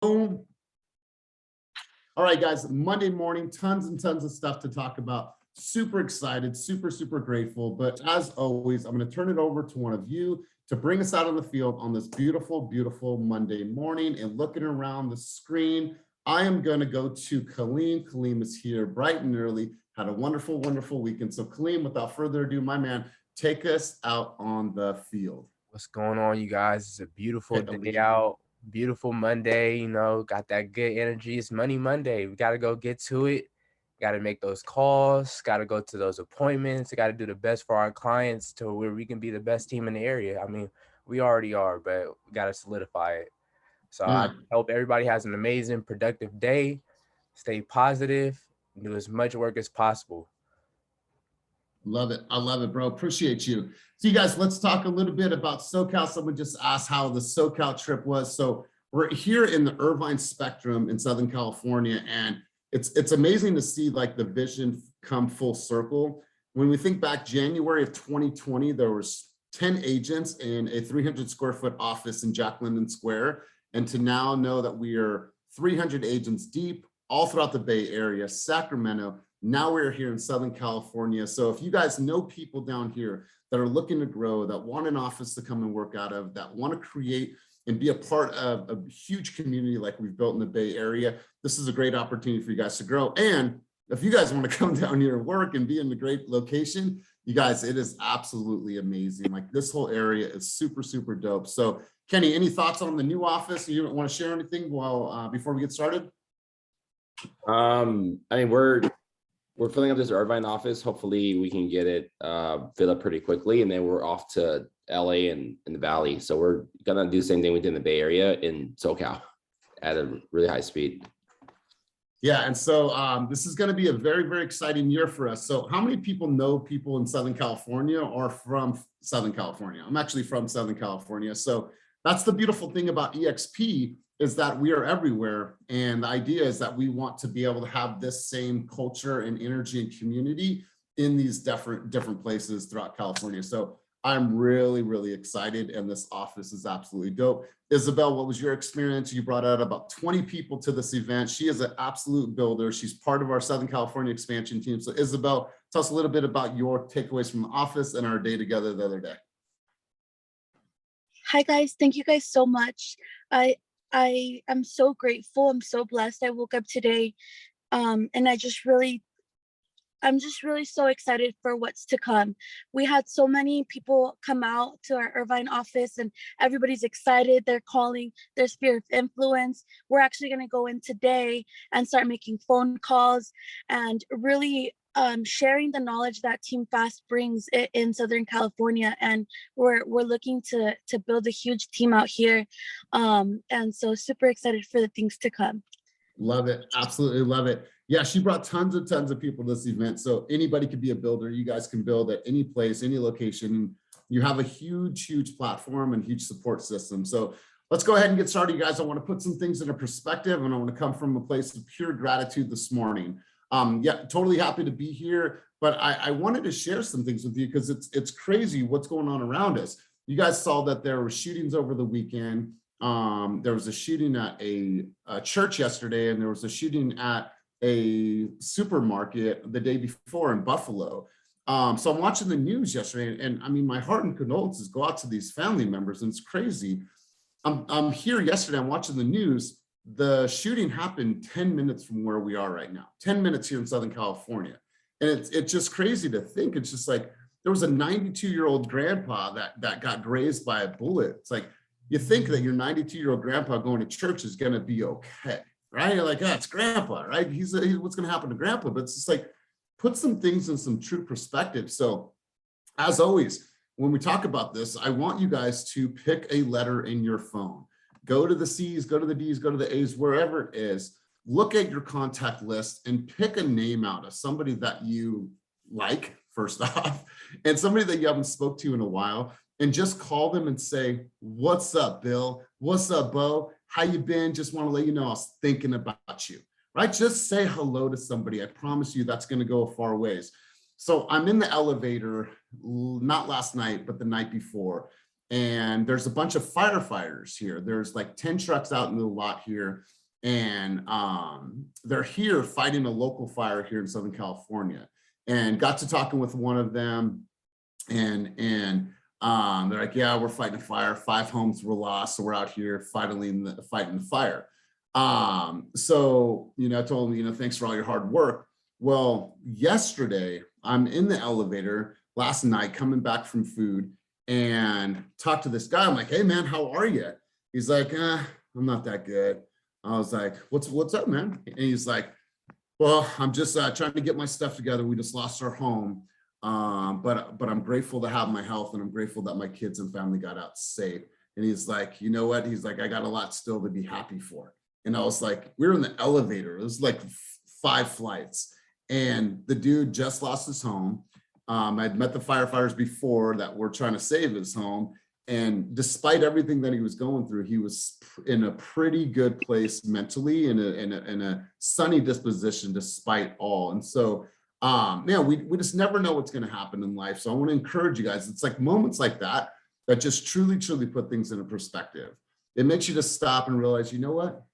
Boom. All right, guys, Monday morning, tons and tons of stuff to talk about. Super excited, super grateful. But as always, I'm going to turn it over to one of you to bring us out on the field on this beautiful Monday morning. And looking around the screen, I am going to go to Kaleem. Kaleem is here bright and early, had a wonderful weekend. So Kaleem, without further ado, my man, take us out on the field. What's going on, you guys? It's a beautiful day Kaleem. out, beautiful Monday, got that good energy. It's Money Monday. We got to go get to it. Got to make those calls, got to go to those appointments, got to do the best for our clients to where we can be the best team in the area. I mean, we already are, but we got to solidify it. So I hope everybody has an amazing, productive day. Stay positive, do as much work as possible. Love it. I love it, bro. Appreciate you. So you guys, let's talk a little bit about SoCal. Someone just asked how the SoCal trip was. So we're here in the Irvine Spectrum in Southern California, and it's amazing to see like the vision come full circle. When we think back January of 2020, there was 10 agents in a 300 square foot office in Jack London Square. And to now know that we are 300 agents deep all throughout the Bay Area, Sacramento. Now we're here in Southern California. So if you guys know people down here that are looking to grow, that want an office to come and work out of, that want to create and be a part of a huge community like we've built in the Bay Area, this is a great opportunity for you guys to grow. And if you guys want to come down here and work and be in a great location, you guys, it is absolutely amazing. Like this whole area is super dope. So Kenny, any thoughts on the new office? You want to share anything before we get started? I mean, we're filling up this Irvine office. Hopefully we can get it filled up pretty quickly, and then we're off to LA and in the Valley. So we're gonna do the same thing we did in the Bay Area in SoCal at a really high speed. Yeah, and so this is going to be a very exciting year for us. So how many people know people in Southern California or from Southern California? I'm actually from Southern California. So that's the beautiful thing about EXP, is that we are everywhere. And the idea is that we want to be able to have this same culture and energy and community in these different places throughout California. So I'm really excited, and this office is absolutely dope. Isabel, what was your experience? You brought out about 20 people to this event. She is an absolute builder. She's part of our Southern California expansion team. So Isabel, tell us a little bit about your takeaways from the office and our day together the other day. Hi guys, thank you guys so much. I am so grateful. I'm so blessed. I woke up today and I'm just really so excited for what's to come. We had so many people come out to our Irvine office, and everybody's excited. They're calling their sphere of influence. We're actually going to go in today and start making phone calls and really sharing the knowledge that Team Fast brings in Southern California. And we're looking to build a huge team out here. And so super excited for the things to come. Love it. Absolutely love it. Yeah, she brought tons of people to this event. So anybody could be a builder. You guys can build at any place, any location. You have a huge platform and huge support system. So let's go ahead and get started, you guys. I want to put some things into perspective, and I want to come from a place of pure gratitude this morning. Yeah, totally happy to be here, but I wanted to share some things with you because it's crazy what's going on around us. You guys saw that there were shootings over the weekend. There was a shooting at a church yesterday, and there was a shooting at a supermarket the day before in Buffalo. So I'm watching the news yesterday, and I mean, my heart and condolences go out to these family members, and it's crazy. I'm here yesterday, I'm watching the news. The shooting happened 10 minutes from where we are right now, 10 minutes here in Southern California. And it's just crazy to think. It's just like, there was a 92-year-old grandpa that got grazed by a bullet. It's like, you think that your 92-year-old grandpa going to church is going to be okay, right? You're like, oh, it's grandpa, right? He's what's going to happen to grandpa? But it's just like, put some things in some true perspective. So as always, when we talk about this, I want you guys to pick a letter in your phone. Go to the C's, go to the D's, go to the A's, wherever it is. Look at your contact list and pick a name out of somebody that you like, first off, and somebody that you haven't spoke to in a while, and just call them and say, what's up, Bill? What's up, Bo? How you been? Just want to let you know I was thinking about you, right? Just say hello to somebody. I promise you that's going to go a far ways. So I'm in the elevator, not last night, but the night before. and there's a bunch of firefighters here. There's like 10 trucks out in the lot here, and they're here fighting a local fire here in Southern California. And got to talking with one of them, and they're like, yeah, we're fighting a fire. 5 homes were lost, so we're out here fighting the fire. So, I told them, thanks for all your hard work. Well, yesterday, I'm in the elevator last night coming back from food and talked to this guy. I'm like, hey man, how are you? He's like, I'm not that good. I was like, what's up, man? And he's like, well, I'm just trying to get my stuff together. We just lost our home. But I'm grateful to have my health, and I'm grateful that my kids and family got out safe. And he's like, you know what? He's like, I got a lot still to be happy for. And I was like, we were in the elevator. It was like 5 flights. And the dude just lost his home. I'd met the firefighters before that were trying to save his home. And despite everything that he was going through, he was in a pretty good place mentally, in a sunny disposition despite all. And so, we just never know what's going to happen in life. So I want to encourage you guys. It's like moments like that just truly, truly put things into perspective. It makes you just stop and realize, you know what,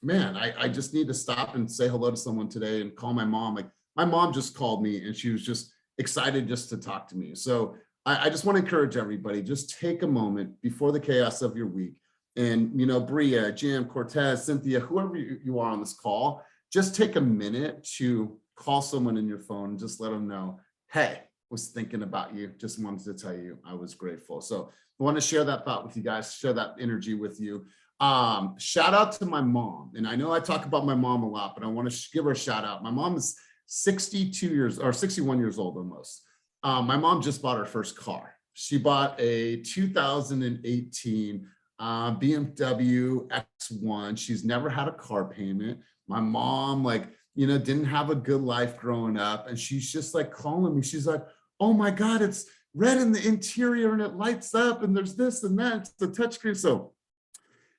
man, I just need to stop and say hello to someone today and call my mom. Like my mom just called me and she was just excited just to talk to me. So I just want to encourage everybody, just take a moment before the chaos of your week. And, Bria, Jim, Cortez, Cynthia, whoever you are on this call, just take a minute to call someone in your phone and just let them know, hey, was thinking about you. Just wanted to tell you I was grateful. So I want to share that thought with you guys, share that energy with you. Shout out to my mom. And I know I talk about my mom a lot, but I want to give her a shout out. My mom is 61 years old almost. My mom just bought her first car. She bought a 2018 BMW X1. She's never had a car payment. My mom, didn't have a good life growing up. And she's just like calling me. She's like, oh my God, it's red in the interior and it lights up and there's this and that. It's the touchscreen. So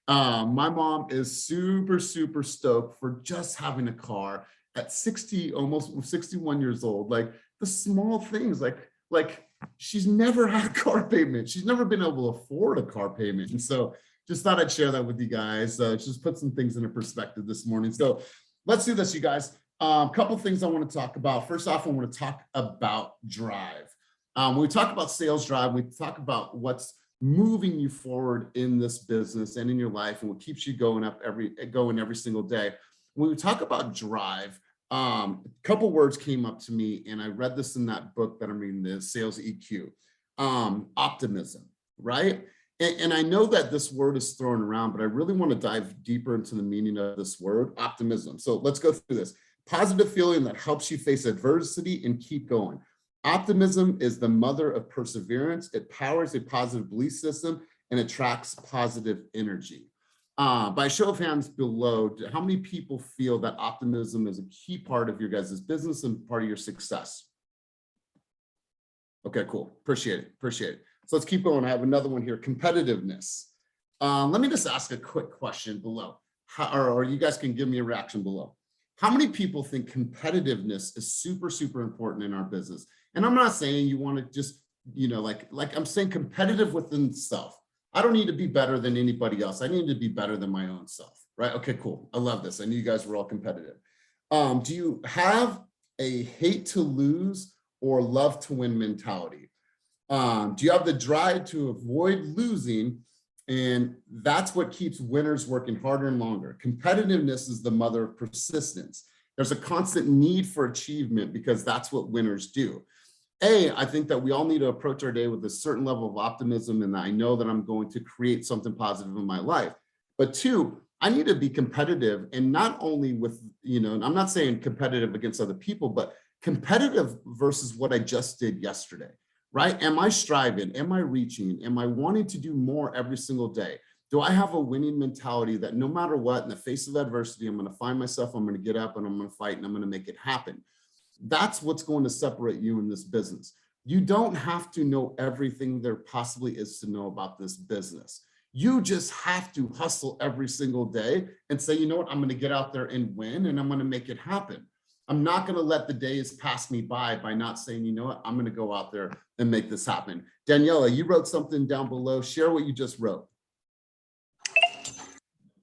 my mom is super, super stoked for just having a car at 60, almost 61 years old. Like the small things, like she's never had a car payment. She's never been able to afford a car payment. And so just thought I'd share that with you guys. Just put some things into perspective this morning. So let's do this, you guys. A couple things I want to talk about. First off, I want to talk about drive. When we talk about sales drive, we talk about what's moving you forward in this business and in your life and what keeps you going every single day. When we talk about drive, a couple words came up to me, and I read this in that book that I'm reading, the Sales EQ. Optimism, right? And I know that this word is thrown around, but I really want to dive deeper into the meaning of this word, optimism. So let's go through this. Positive feeling that helps you face adversity and keep going. Optimism is the mother of perseverance. It powers a positive belief system and attracts positive energy. By show of hands below, how many people feel that optimism is a key part of your guys' business and part of your success? Okay, cool. Appreciate it. So let's keep going. I have another one here, competitiveness. Let me just ask a quick question below, or you guys can give me a reaction below. How many people think competitiveness is super, super important in our business? And I'm not saying you want to just, like I'm saying competitive within self. I don't need to be better than anybody else. I need to be better than my own self, right? Okay, cool. I love this. I knew you guys were all competitive. Do you have a hate to lose or love to win mentality? Do you have the drive to avoid losing? And that's what keeps winners working harder and longer. Competitiveness is the mother of persistence. There's a constant need for achievement because that's what winners do. I think that we all need to approach our day with a certain level of optimism, and I know that I'm going to create something positive in my life. But 2, I need to be competitive, and not only with, I'm not saying competitive against other people, but competitive versus what I just did yesterday, right? Am I striving? Am I reaching? Am I wanting to do more every single day? Do I have a winning mentality that no matter what, in the face of adversity, I'm going to find myself, I'm going to get up and I'm going to fight and I'm going to make it happen? That's what's going to separate you in this business. You don't have to know everything there possibly is to know about this business. You just have to hustle every single day and say, you know what, I'm going to get out there and win, and I'm going to make it happen. I'm not going to let the days pass me by not saying, you know what, I'm going to go out there and make this happen. Daniela, you wrote something down below. Share what you just wrote.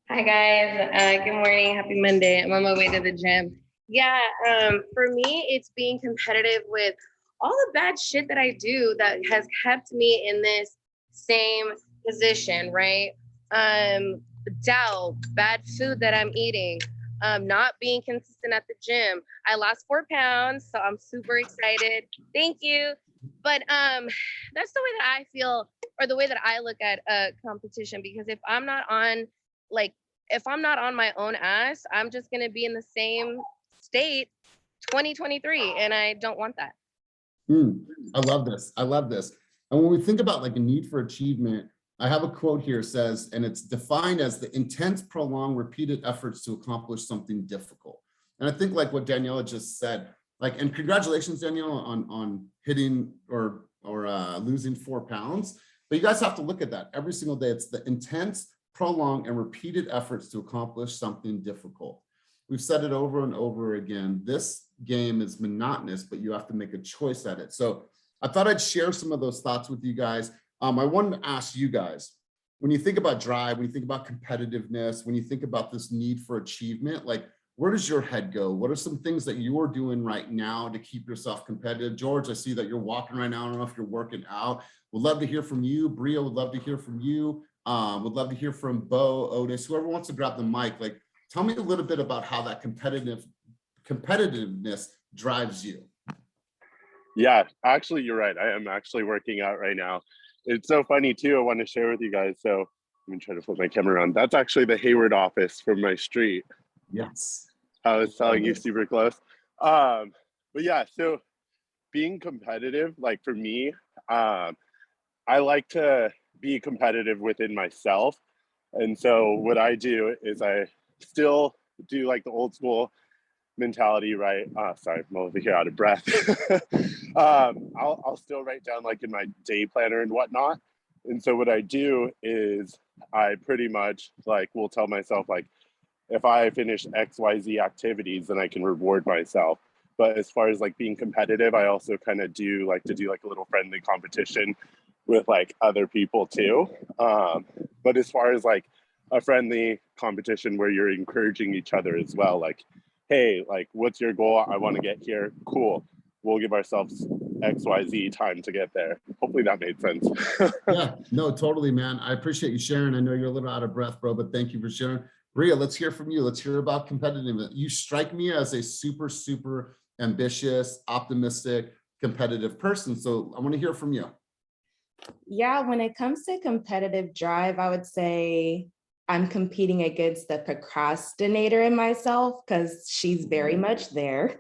Hi guys, good morning, happy Monday. I'm on my way to the gym. Yeah, for me, it's being competitive with all the bad shit that I do that has kept me in this same position, right? Doubt, bad food that I'm eating, not being consistent at the gym. I lost 4 pounds, so I'm super excited. Thank you. But that's the way that I feel, or the way that I look at competition, because if I'm not on my own ass, I'm just going to be in the same state 2023, and I don't want that. I love this. I love this. And when we think about like a need for achievement, I have a quote here says, and it's defined as the intense, prolonged, repeated efforts to accomplish something difficult. And I think like what Daniela just said, like, and congratulations, Daniela, on hitting or losing 4 pounds. But you guys have to look at that every single day. It's the intense, prolonged, and repeated efforts to accomplish something difficult. We've said it over and over again. This game is monotonous, but you have to make a choice at it. So I thought I'd share some of those thoughts with you guys. I wanted to ask you guys, when you think about drive, when you think about competitiveness, when you think about this need for achievement, like, where does your head go? What are some things that you're doing right now to keep yourself competitive? George, I see that you're walking right now. I don't know if you're working out. Would love to hear from you. Bria, would love to hear from you. Would love to hear from Bo, Otis, whoever wants to grab the mic. Like, tell me a little bit about how that competitiveness drives you. Yeah, actually, you're right. I am actually working out right now. It's so funny too. I want to share with you guys. So let me try to flip my camera around. That's actually the Hayward office from my street. Yes. I was telling you, super close. But yeah, so being competitive, like for me, I like to be competitive within myself. And so what I do is I still do like the old school mentality, right? Sorry, I'm over here out of breath. I'll still write down like in my day planner and whatnot. And so what I do is I pretty much like will tell myself like, if I finish XYZ activities, then I can reward myself. But as far as like being competitive, I also kind of do like to do like a little friendly competition with like other people too. But as far as like a friendly competition where you're encouraging each other as well, like, hey, like, what's your goal? I want to get here. Cool. We'll give ourselves XYZ time to get there. Hopefully that made sense. Yeah, no, totally, man. I appreciate you sharing. I know you're a little out of breath, bro, but thank you for sharing. Bria, let's hear from you. Let's hear about competitiveness. You strike me as a super, super ambitious, optimistic, competitive person. So I want to hear from you. Yeah, when it comes to competitive drive, I would say I'm competing against the procrastinator in myself because she's very much there.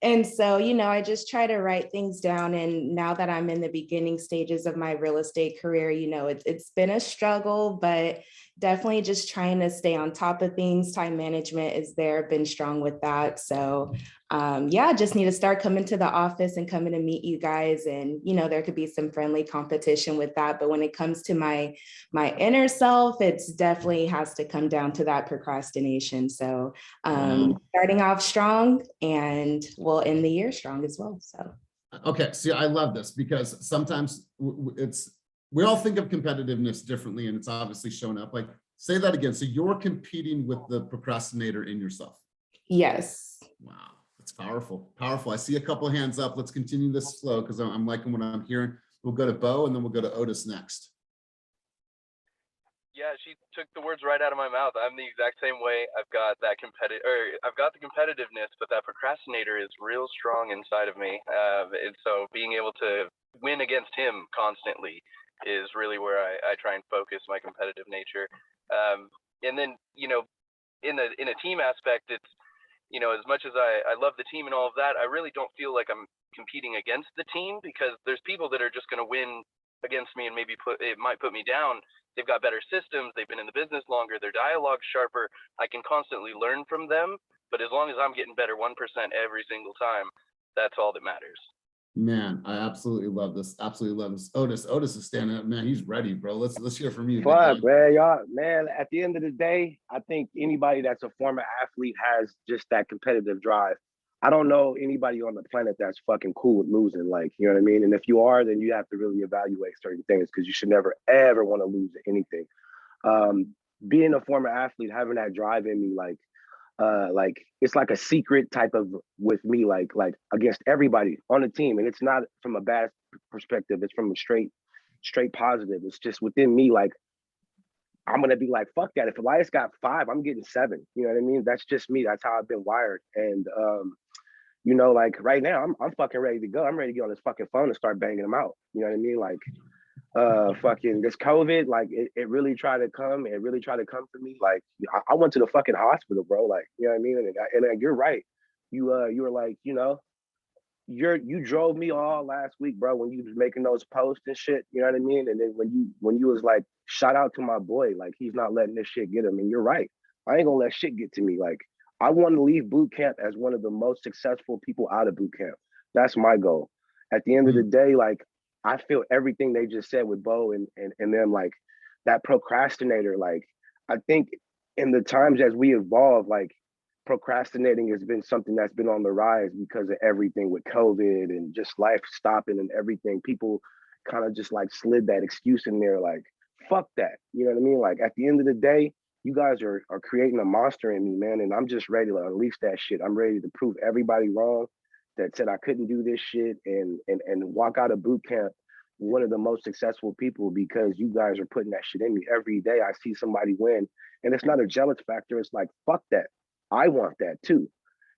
And so, I just try to write things down. And now that I'm in the beginning stages of my real estate career, it's been a struggle, but definitely just trying to stay on top of things. Time management is there, been strong with that. So yeah, just need to start coming to the office and coming to meet you guys. And, there could be some friendly competition with that. But when it comes to my inner self, it's definitely has to come down to that procrastination. So starting off strong, and we'll end the year strong as well. So. Okay, see, I love this because sometimes we all think of competitiveness differently, and it's obviously shown up. Like, say that again. So you're competing with the procrastinator in yourself. Yes. Wow, that's powerful, powerful. I see a couple of hands up. Let's continue this flow because I'm liking what I'm hearing. We'll go to Bo and then we'll go to Otis next. Yeah, she took the words right out of my mouth. I'm the exact same way. I've got the competitiveness, but that procrastinator is real strong inside of me. And so being able to win against him constantly is really where I try and focus my competitive nature. And then, in a team aspect, it's, as much as I love the team and all of that, I really don't feel like I'm competing against the team because there's people that are just going to win against me and maybe it might put me down. They've got better systems. They've been in the business longer. Their dialogue's sharper. I can constantly learn from them. But as long as I'm getting better 1% every single time, that's all that matters. Man, I absolutely love this. Absolutely love this. Otis is standing up, man. He's ready, bro. Let's hear from you. Big Fuck, dog. man, y'all, man. At the end of the day, I think anybody that's a former athlete has just that competitive drive. I don't know anybody on the planet that's fucking cool with losing, like, you know what I mean? And if you are, then you have to really evaluate certain things because you should never ever want to lose at anything. Being a former athlete, having that drive in me, like it's like a secret type of with me, like against everybody on the team, and it's not from a bad perspective. It's from a straight positive. It's just within me, like I'm gonna be like, fuck that. If Elias got 5, I'm getting 7. You know what I mean? That's just me. That's how I've been wired. And you know, like right now, I'm fucking ready to go. I'm ready to get on this fucking phone and start banging them out. You know what I mean? Like fucking this COVID, like it really tried to come. It really tried to come for me. Like I went to the fucking hospital, bro. Like, you know what I mean? And you're right. You were like, you know, you drove me all last week, bro, when you was making those posts and shit. You know what I mean? And then when you was like, shout out to my boy, like he's not letting this shit get him. And you're right. I ain't gonna let shit get to me. Like I want to leave boot camp as one of the most successful people out of boot camp. That's my goal. At the end of the day, like I feel everything they just said with Bo and them, like that procrastinator. Like I think in the times as we evolve, like procrastinating has been something that's been on the rise because of everything with COVID and just life stopping and everything. People kind of just like slid that excuse in there, like, fuck that. You know what I mean? Like at the end of the day, you guys are creating a monster in me, man. And I'm just ready to unleash that shit. I'm ready to prove everybody wrong that said I couldn't do this shit and walk out of boot camp one of the most successful people because you guys are putting that shit in me. Every day I see somebody win and it's not a jealous factor. It's like, fuck that. I want that too.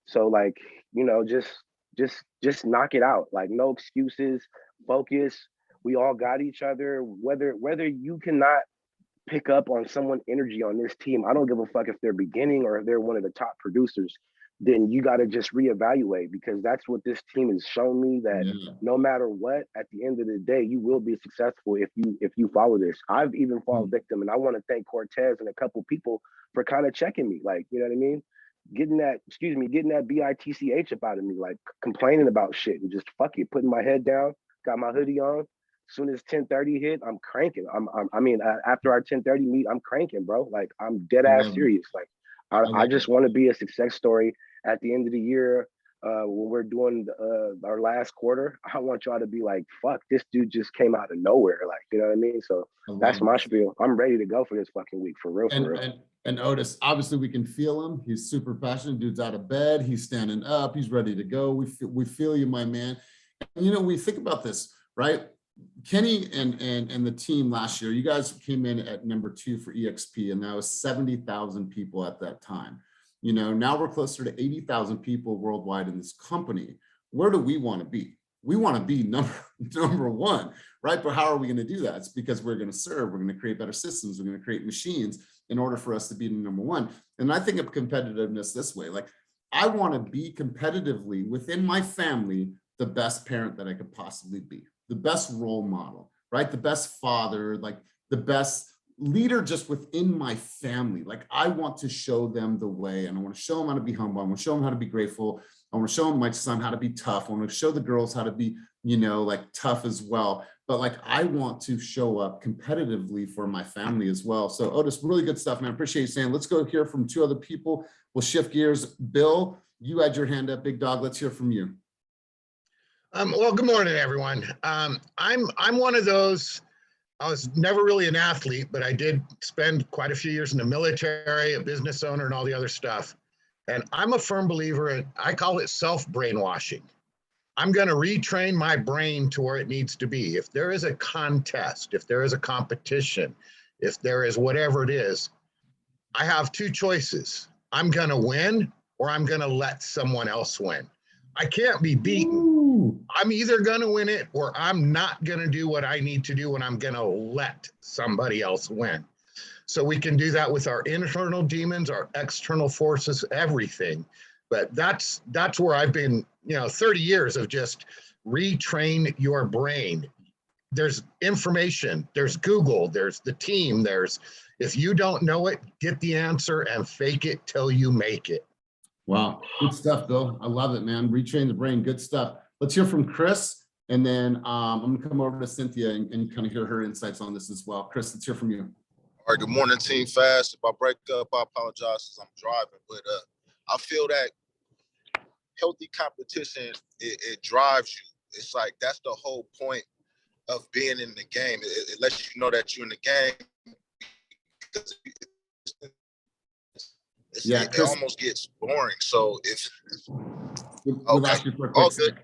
So like, you know, just knock it out. Like no excuses, focus. We all got each other. Whether you cannot pick up on someone's energy on this team, I don't give a fuck if they're beginning or if they're one of the top producers, then you got to just reevaluate because that's what this team has shown me that no matter what, at the end of the day, you will be successful if you follow this. I've even fallen victim, and I want to thank Cortez and a couple people for kind of checking me, like, you know what I mean? Getting that BITCH up out of me, like complaining about shit and just fuck it, putting my head down, got my hoodie on. As soon as 10:30 hit, I'm cranking. I mean, after our 10:30 meet, I'm cranking, bro. Like I'm dead ass serious. Like I just want to be a success story at the end of the year. When we're doing our last quarter, I want y'all to be like, fuck, this dude just came out of nowhere. Like, you know what I mean? So that's my spiel. I'm ready to go for this fucking week, for real, for real. And Otis, obviously we can feel him. He's super passionate. Dude's out of bed. He's standing up. He's ready to go. We feel you, my man. And, you know, we think about this, right? Kenny and the team last year, you guys came in at number 2 for EXP, and that was 70,000 people at that time. You know, now we're closer to 80,000 people worldwide in this company. Where do we want to be? We want to be number 1, right? But how are we going to do that? It's because we're going to serve. We're going to create better systems. We're going to create machines in order for us to be number 1. And I think of competitiveness this way. Like, I want to be competitively within my family the best parent that I could possibly be, the best role model, right? The best father, like the best leader just within my family. Like I want to show them the way, and I want to show them how to be humble. I want to show them how to be grateful. I want to show my son how to be tough. I want to show the girls how to be, you know, like tough as well. But like, I want to show up competitively for my family as well. So Otis, really good stuff, man. I appreciate you saying. Let's go hear from 2 other people. We'll shift gears. Bill, you had your hand up, big dog. Let's hear from you. Well, good morning, everyone. I'm one of those. I was never really an athlete, but I did spend quite a few years in the military, a business owner, and all the other stuff. And I'm a firm believer in, I call it self-brainwashing. I'm going to retrain my brain to where it needs to be. If there is a contest, if there is a competition, if there is whatever it is, I have 2 choices. I'm going to win, or I'm going to let someone else win. I can't be beaten. Ooh. I'm either going to win it, or I'm not going to do what I need to do, and I'm going to let somebody else win. So we can do that with our internal demons, our external forces, everything. But that's where I've been, 30 years of just retrain your brain. There's information, there's Google, there's the team, if you don't know it, get the answer and fake it till you make it. Wow, good stuff, Bill. I love it, man. Retrain the brain, good stuff. Let's hear from Chris. And then I'm gonna come over to Cynthia and kind of hear her insights on this as well. Chris, let's hear from you. All right, good morning, Team Fast. If I break up, I apologize because I'm driving, but I feel that healthy competition, it drives you. It's like, that's the whole point of being in the game. It lets you know that you're in the game. It almost gets boring. So if okay, all good.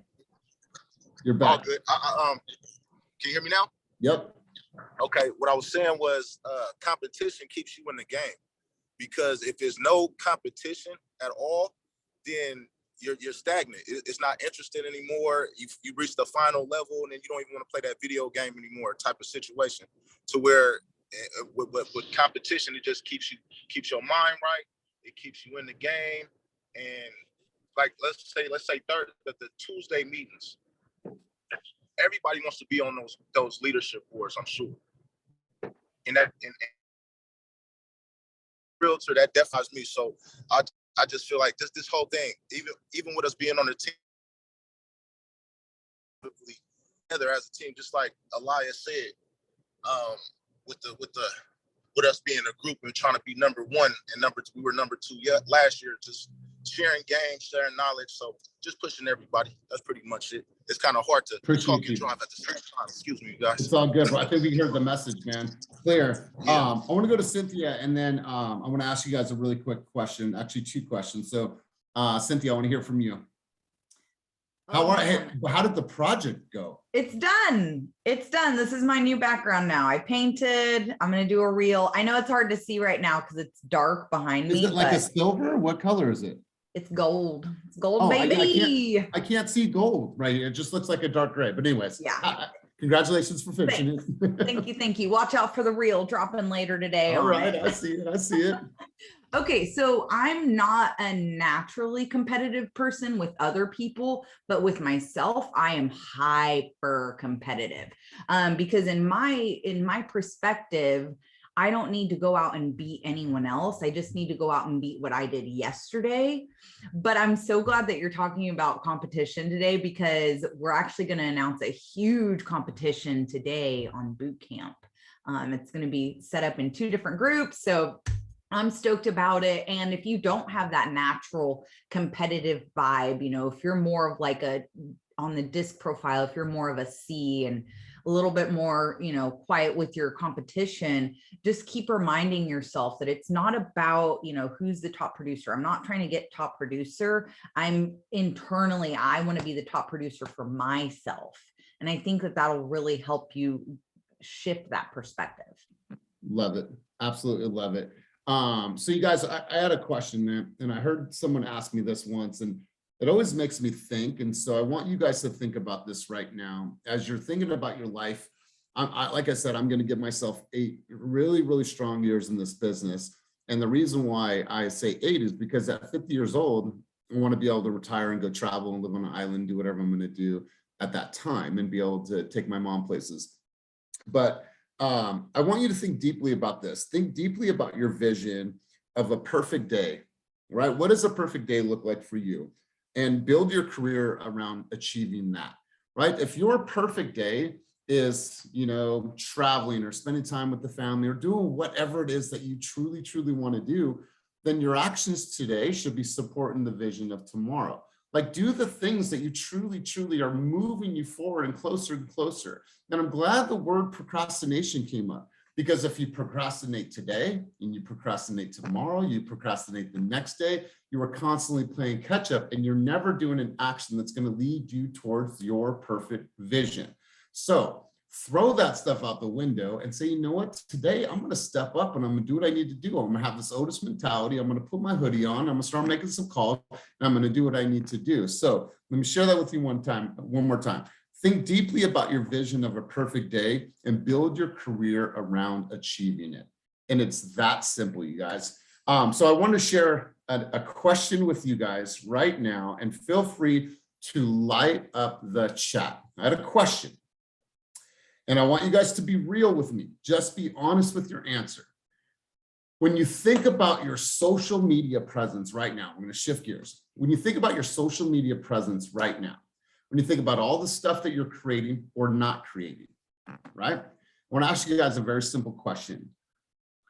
You're back. All good. Can you hear me now? Yep. Okay. What I was saying was competition keeps you in the game, because if there's no competition at all, then you're stagnant. It's not interesting anymore. You reach the final level, and then you don't even want to play that video game anymore, type of situation. To where with competition, it just keeps your mind right. It keeps you in the game. And like let's say the Tuesday meetings, everybody wants to be on those leadership boards, I'm sure. And realtor, that defines me. So I just feel like this whole thing, even with us being on the team together as a team, just like Elias said, with us being a group and trying to be number one and we were number two last year, just sharing games, sharing knowledge. So just pushing everybody. That's pretty much it. It's kind of hard to talk and drive at the same time. Excuse me, you guys. It's all good, bro. I think we heard the message, man. Clear. Yeah. I want to go to Cynthia, and then I want to ask you guys a really quick question, actually 2 questions. So Cynthia, I want to hear from you. How did the project go? It's done. It's done. This is my new background now. I painted. I'm going to do a reel. I know it's hard to see right now because it's dark behind me. Is it like a silver? What color is it? It's gold. It's gold, baby. I can't see gold right here. It just looks like a dark gray. But anyways, yeah. Congratulations for finishing it. Thank you. Thank you. Watch out for the reel dropping later today. All right. I see it. I see it. Okay, so I'm not a naturally competitive person with other people, but with myself, I am hyper competitive. Because in my perspective, I don't need to go out and beat anyone else. I just need to go out and beat what I did yesterday. But I'm so glad that you're talking about competition today, because we're actually going to announce a huge competition today on boot camp. It's going to be set up in 2 different groups. So I'm stoked about it. And if you don't have that natural competitive vibe, if you're more of like on the disc profile, if you're more of a C and a little bit more, quiet with your competition, just keep reminding yourself that it's not about, who's the top producer. I'm not trying to get top producer. I want to be the top producer for myself. And I think that that'll really help you shift that perspective. Love it. Absolutely love it. So you guys, I had a question there, and I heard someone ask me this once, and it always makes me think. And so I want you guys to think about this right now. As you're thinking about your life, like I said, I'm going to give myself 8 really, really strong years in this business. And the reason why I say 8 is because at 50 years old, I want to be able to retire and go travel and live on an island, do whatever I'm going to do at that time, and be able to take my mom places. But I want you to think deeply about this. Think deeply about your vision of a perfect day, right? What does a perfect day look like for you? And build your career around achieving that, right? If your perfect day is, traveling or spending time with the family or doing whatever it is that you truly, truly want to do, then your actions today should be supporting the vision of tomorrow. Like, do the things that you truly, truly are moving you forward and closer and closer. And I'm glad the word procrastination came up, because if you procrastinate today and you procrastinate tomorrow, you procrastinate the next day, you are constantly playing catch up, and you're never doing an action that's going to lead you towards your perfect vision. So throw that stuff out the window and say, you know what, today I'm going to step up and I'm going to do what I need to do. I'm going to have this Otis mentality. I'm going to put my hoodie on. I'm going to start making some calls, and I'm going to do what I need to do. So let me share that with you one more time. Think deeply about your vision of a perfect day and build your career around achieving it. And it's that simple, you guys. So I want to share a question with you guys right now, and feel free to light up the chat. I had a question, and I want you guys to be real with me. Just be honest with your answer. When you think about your social media presence right now, I'm going to shift gears. When you think about your social media presence right now, when you think about all the stuff that you're creating or not creating, right? I want to ask you guys a very simple question.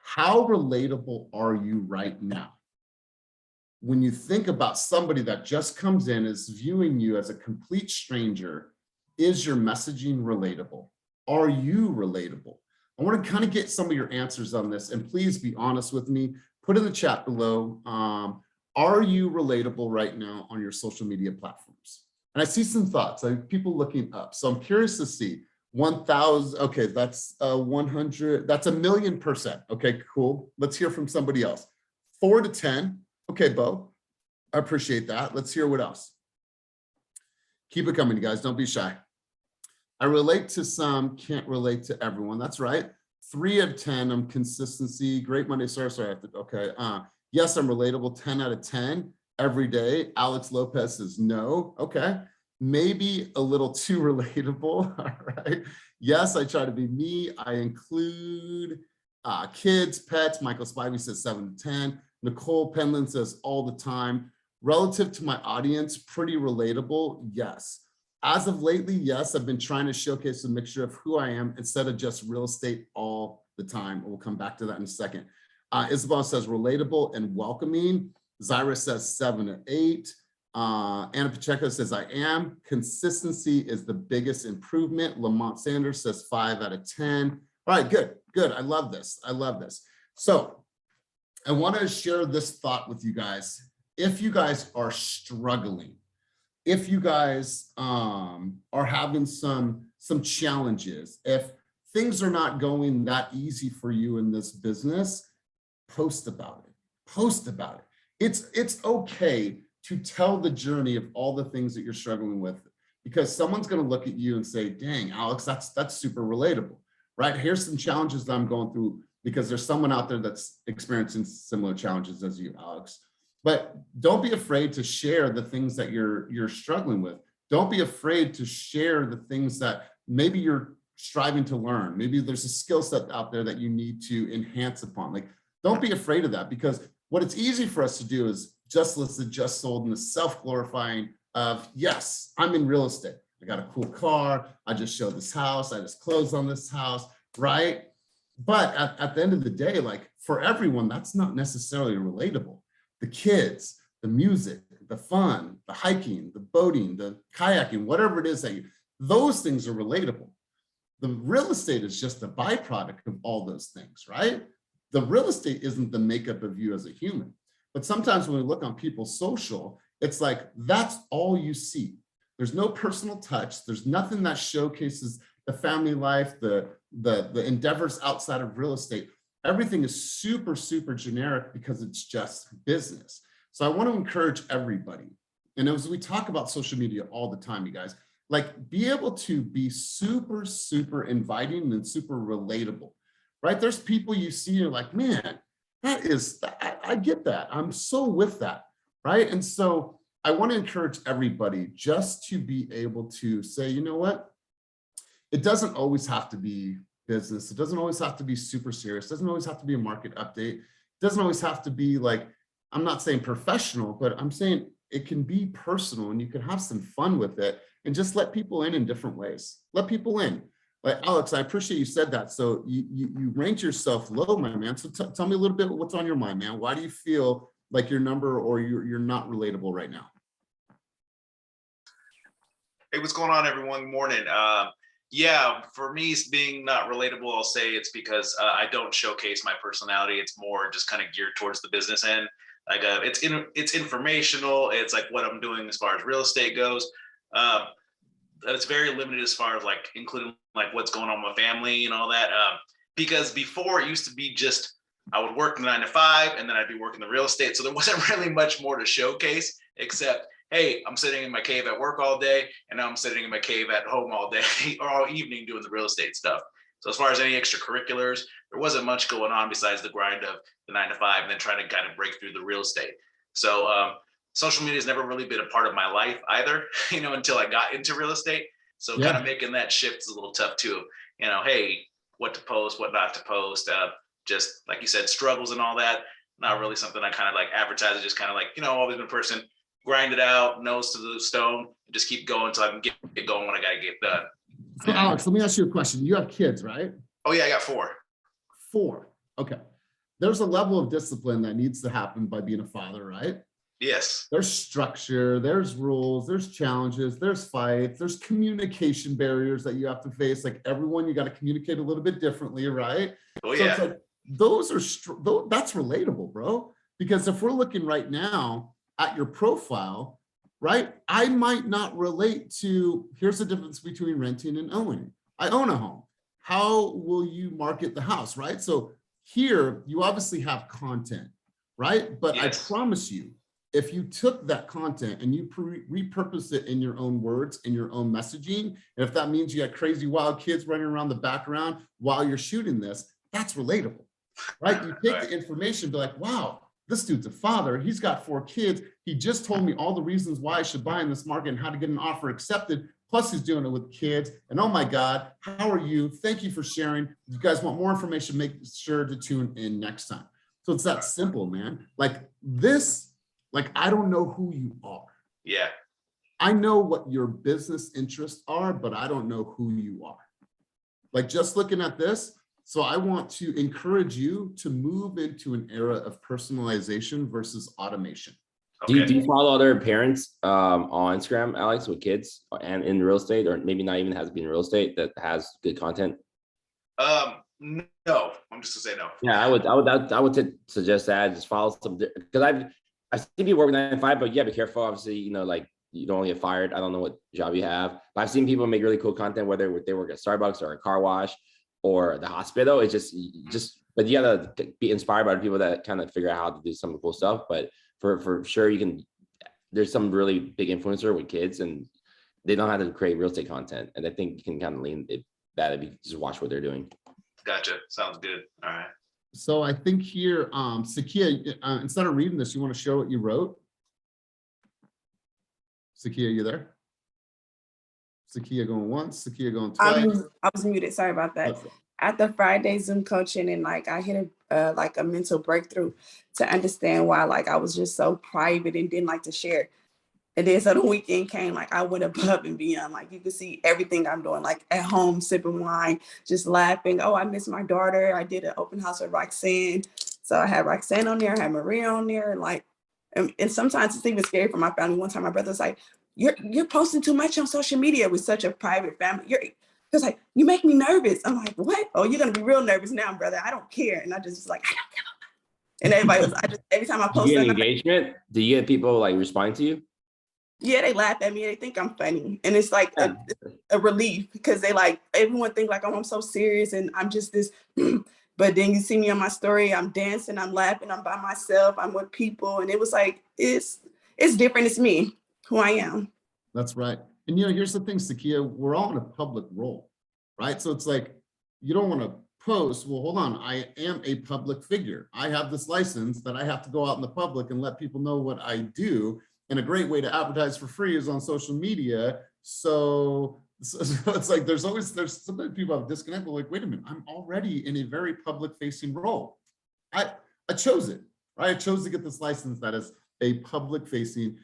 How relatable are you right now? When you think about somebody that just comes in, is viewing you as a complete stranger, is your messaging relatable? Are you relatable? I want to kind of get some of your answers on this, and please be honest with me. Put in the chat below, are you relatable right now on your social media platforms? And I see some thoughts, I have people looking up. So I'm curious to see 1,000, okay, that's 100, that's 1,000,000%. Okay, cool. Let's hear from somebody else. 4 to 10. Okay, Bo, I appreciate that. Let's hear what else. Keep it coming, you guys. Don't be shy. I relate to some, can't relate to everyone. That's right. 3 out of 10, I'm consistency. Great Monday, sorry, okay. Yes, I'm relatable, 10 out of 10 every day. Alex Lopez says no, okay. Maybe a little too relatable, all right. Yes, I try to be me. I include kids, pets. Michael Spivey says 7 to 10. Nicole Penland says all the time. Relative to my audience, pretty relatable, yes. As of lately, yes, I've been trying to showcase a mixture of who I am instead of just real estate all the time. We'll come back to that in a second. Isabel says relatable and welcoming. Zyra says 7 to 8. Anna Pacheco says I am. Consistency is the biggest improvement. Lamont Sanders says 5 out of 10. All right, good, good. I love this. I love this. So I want to share this thought with you guys. If you guys are struggling, if you guys are having some challenges, if things are not going that easy for you in this business, post about it. Post about it. It's okay to tell the journey of all the things that you're struggling with, because someone's going to look at you and say, dang, Alex, that's super relatable, right? Here's some challenges that I'm going through, because there's someone out there that's experiencing similar challenges as you, Alex. But don't be afraid to share the things that you're struggling with. Don't be afraid to share the things that maybe you're striving to learn. Maybe there's a skill set out there that you need to enhance upon. Like, don't be afraid of that, because what it's easy for us to do is just listed, just sold, and the self-glorifying of, yes, I'm in real estate. I got a cool car. I just showed this house. I just closed on this house, right? But at the end of the day, like, for everyone, that's not necessarily relatable. The kids, the music, the fun, the hiking, the boating, the kayaking, whatever it is that those things are relatable. The real estate is just a byproduct of all those things, right? The real estate isn't the makeup of you as a human. But sometimes when we look on people's social, it's like, that's all you see. There's no personal touch. There's nothing that showcases the family life, the endeavors outside of real estate. Everything is super, super generic because it's just business. So I want to encourage everybody. And as we talk about social media all the time, you guys, like, be able to be super, super inviting and super relatable, right? There's people you see, you're like, man, I get that. I'm so with that, right? And so I want to encourage everybody just to be able to say, you know what? It doesn't always have to be business. It doesn't always have to be super serious. It doesn't always have to be a market update. It doesn't always have to be like, I'm not saying professional, but I'm saying it can be personal, and you can have some fun with it and just let people in different ways. Let people in. Like, Alex, I appreciate you said that. So you ranked yourself low, my man. So tell me a little bit what's on your mind, man. Why do you feel like your number or you're not relatable right now? Hey, what's going on, everyone? Good morning. Yeah, for me, being not relatable, I'll say it's because I don't showcase my personality. It's more just kind of geared towards the business end. Like, it's informational. It's like what I'm doing as far as real estate goes. It's very limited as far as like including like what's going on with my family and all that. Because before, it used to be just I would work 9 to 5 and then I'd be working the real estate. So there wasn't really much more to showcase except, hey, I'm sitting in my cave at work all day, and now I'm sitting in my cave at home all day or all evening doing the real estate stuff. So as far as any extracurriculars, there wasn't much going on besides the grind of the 9 to 5 and then trying to kind of break through the real estate. So social media has never really been a part of my life either, until I got into real estate. So kind of making that shift is a little tough too. Hey, what to post, what not to post, just like you said, struggles and all that. Not really something I kind of like advertise. Just kind of like, always been a person grind it out, nose to the stone, and just keep going until I can get going when I gotta get done. So Alex, let me ask you a question. You have kids, right? Oh yeah, I got 4. 4. Okay. There's a level of discipline that needs to happen by being a father, right? Yes. There's structure, there's rules, there's challenges, there's fights, there's communication barriers that you have to face. Like everyone, you got to communicate a little bit differently, right? Oh So yeah. it's like those are that's relatable, bro. Because if we're looking right now at your profile, right? I might not relate to, here's the difference between renting and owning. I own a home. How will you market the house, right? So here you obviously have content, right? But Yes. I promise you, if you took that content and you repurposed it in your own words, in your own messaging, and if that means you got crazy wild kids running around the background while you're shooting this, that's relatable, right? You take the information, be like, wow, this dude's a father. He's got 4 kids. He just told me all the reasons why I should buy in this market and how to get an offer accepted. Plus he's doing it with kids. And oh my God, how are you? Thank you for sharing. If you guys want more information, make sure to tune in next time. So it's that simple, man. Like this, like, I don't know who you are. Yeah. I know what your business interests are, but I don't know who you are. Like just looking at this. So I want to encourage you to move into an era of personalization versus automation. Okay. Do you follow other parents on Instagram, Alex, with kids and in real estate, or maybe not even has to be in real estate that has good content? No, I'm just gonna say no. Yeah, I would suggest that. Just follow some, because I've seen people work 9 to 5, but you gotta be careful. Obviously, you know, like you don't get fired. I don't know what job you have, but I've seen people make really cool content, whether they work at Starbucks or a car wash or the hospital. It's just, but you gotta be inspired by the people that kind of figure out how to do some cool stuff. But for sure, you can. There's some really big influencer with kids, and they know how to create real estate content, and I think you can kind of lean it that if you just watch what they're doing. Gotcha. Sounds good. All right. So I think here, Sakia, instead of reading this, you want to show what you wrote? Sakia, you there? Sakia going once, Sakia going twice. I was muted. Sorry about that. Okay. At the Friday Zoom coaching, and like I hit a mental breakthrough to understand why like I was just so private and didn't like to share. And then so the weekend came, like I went above and beyond. Like you could see everything I'm doing, like at home sipping wine, just laughing. Oh, I miss my daughter. I did an open house with Roxanne. So I had Roxanne on there, I had Maria on there, and like, and sometimes it's even scary for my family. One time my brother was like, you're posting too much on social media with such a private family. He was like, you make me nervous. I'm like, what? Oh, you're gonna be real nervous now, brother. I don't care. And I just was like, I don't give a fuck. And everybody was, every time I post, do you get engagement? Do you get people like responding to you? Yeah, they laugh at me. They think I'm funny. And it's like a relief, because they like, everyone think like, oh, I'm so serious and I'm just this. But then you see me on my story, I'm dancing, I'm laughing, I'm by myself, I'm with people. And it was like, it's different. It's me, who I am. That's right. And you know, here's the thing, Sakia, we're all in a public role, right? So it's like, you don't want to post, well, hold on, I am a public figure. I have this license that I have to go out in the public and let people know what I do. And a great way to advertise for free is on social media. So it's like, there's sometimes people have disconnected, like, wait a minute, I'm already in a very public facing role. I chose it, right? I chose to get this license that is a public facing,